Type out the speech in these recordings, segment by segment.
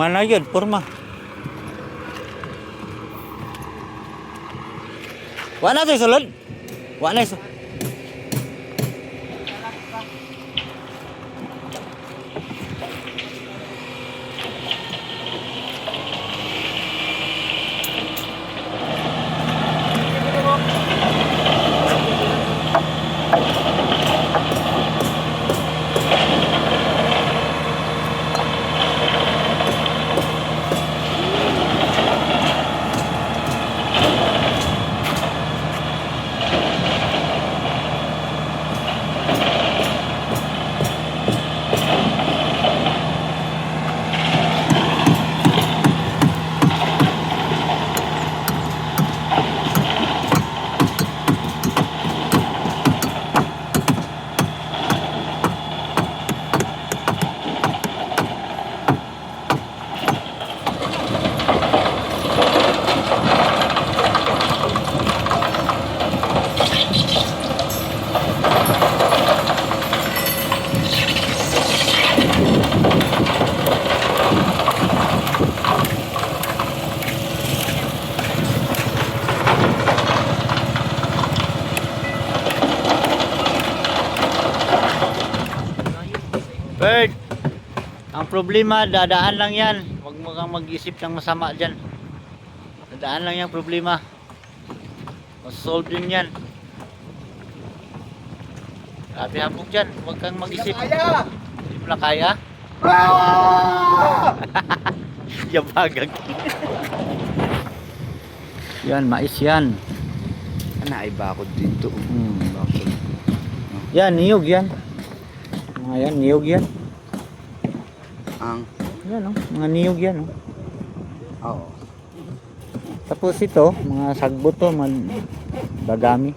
Porma na yun, porma. Wala na sulod. Wala na sulod. Bird, ang problema, dadaan lang yan. Huwag mo kang mag-isip ng masama dyan. Dadaan lang yung problema. Masolve din yan. Grabe hapok dyan. Huwag kang mag-isip. Hindi mo na kaya? Yabagag. Yan, mais yan. Naibakod dito. Bakod. Yan, niyog yan. Ayan, niyog yan. Ang Yan oh, mga niyog yan oh. oo. Tapos ito, mga sagbot to, dagami.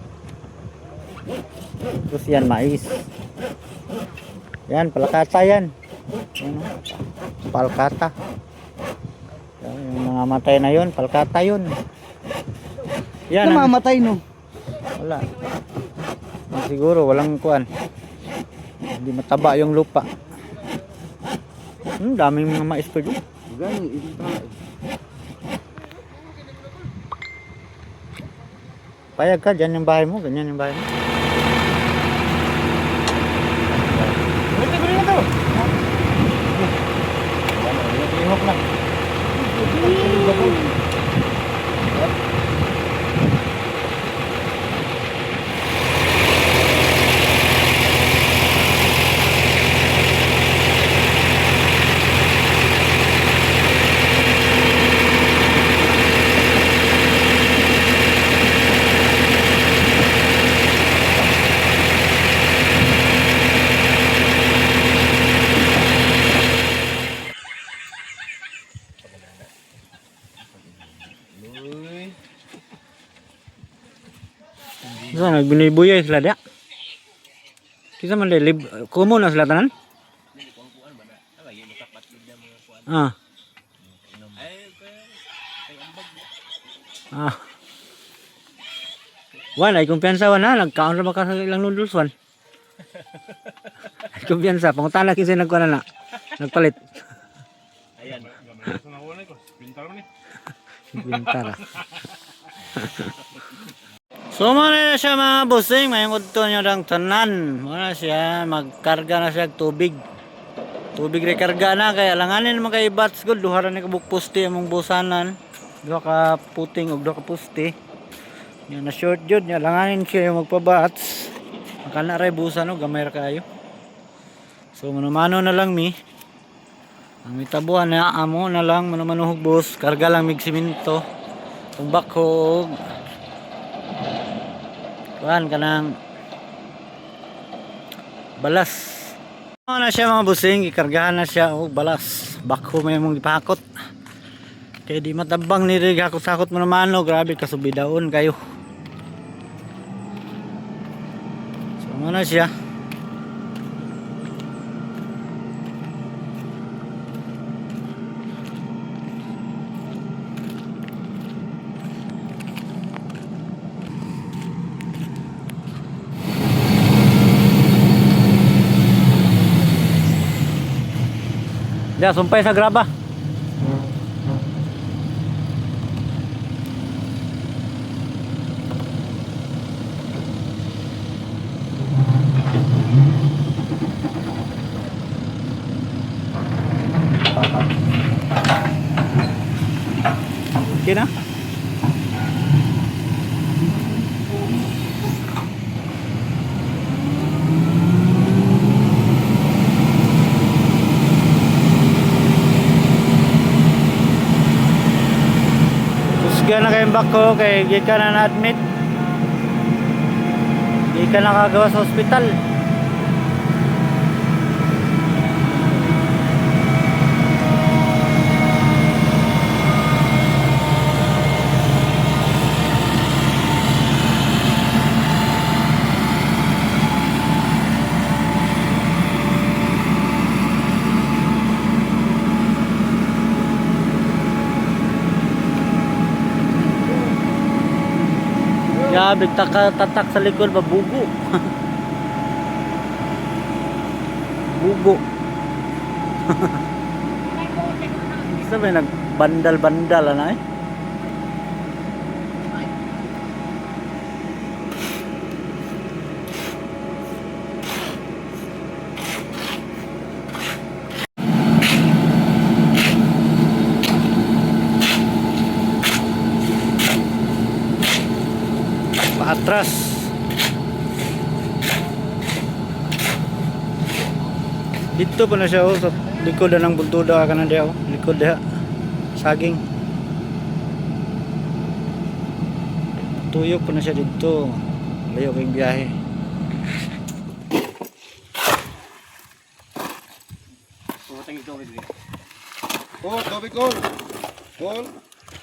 Tapos yan, mais. Yan, palakata yan. Yan oh. Palkata. Yan, yung mga matay na yun, palkata yun. Yan. Namamatay no. Wala. Siguro, walang kuan. Hindi mataba yung lupa. Daming mga mais pa dyan. Gani ito tayo. Payag ka, dyan yung bahay mo. Ganyan yung bahay mo. Guli na to. Ihok lang. So, nagbinibuyay sila dia. Kisa man lib, kumo na sila tanan? Ah. Ah. Wala, ay kumpiyansa wana, nagkaon ra ba ka sa ilang noodles wan? Kumpiyansa, pangutana kinsa nagkuana na. Nagpalit. Ayan. Pintar mo ni. Pintar. So muna na siya mga bossing, mayroon to nyo ng tanan. Muna siya, magkarga na siya tubig. Tubig rekarga na, kaya langanin naman kay bats good. Duharan na kabuk pusti among busanan. Duha ka puting o duha ka pusti. Yan na short jud niya, langanin siya yung magpabats. Makana ray busan o, gamay ra kayo. So manumano na lang mi. Ang mitabuhan na amo na lang, manumanuhog boss. Karga lang mig siminto. Tumbak hog. Kuhan ka ng balas. Ano na siya mga busing, ikargahan na siya o balas. Bakho may mong ipakot. Kaya di matabang nirig hakot-hakot mo naman o. Grabe kasubidaon kayo. So ano na siya. Diya, sumpay sa graba. Okay na? Kusga na kayong bako kay di ka na na-admit. Di ka nakagawa sa ospital. Grabe, tatak sa likod, babugo. Bugo. Sabi nagbandal-bandal na eh. Atras. Dito pa na siya oh, sa likod ng bultuda ka na diya oh. Likod diha. Saging. Tuyok pa na siya dito. Layo kayong biyahe. Oh, topic call. Call.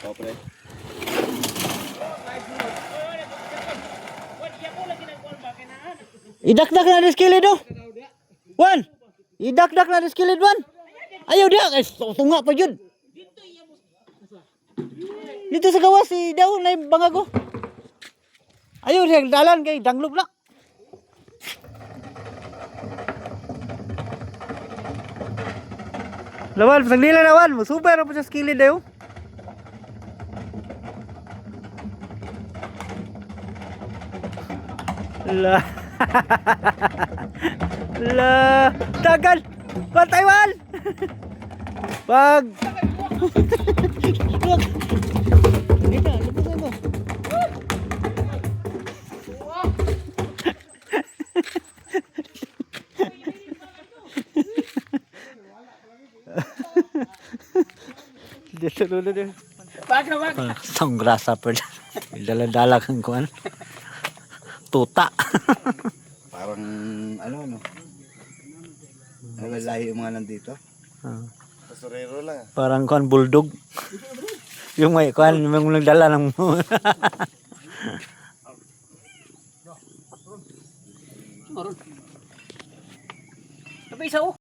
Oh, pre. Idakdak na diskilid oh. Wan. Idakdak na diskilid wan. Ayaw dia guys, tunga pa jud. Dito sa gawas si daw na bangago. Ayaw siya dalan kay danglog na. Lawan, paglila lawan, super pa sa skilid daw. La. La, dagan. Taiwan. Pag Dito, lubusan mo. Dito dulu dia. Tong grasa per. Dala-dala kang kuan. Tuta. Parang ano. Nalalahi yung mga nandito. Pasurero lang. Parang kuan bulldog. Yung may kuan yung nagdala ng Tapi isa oh.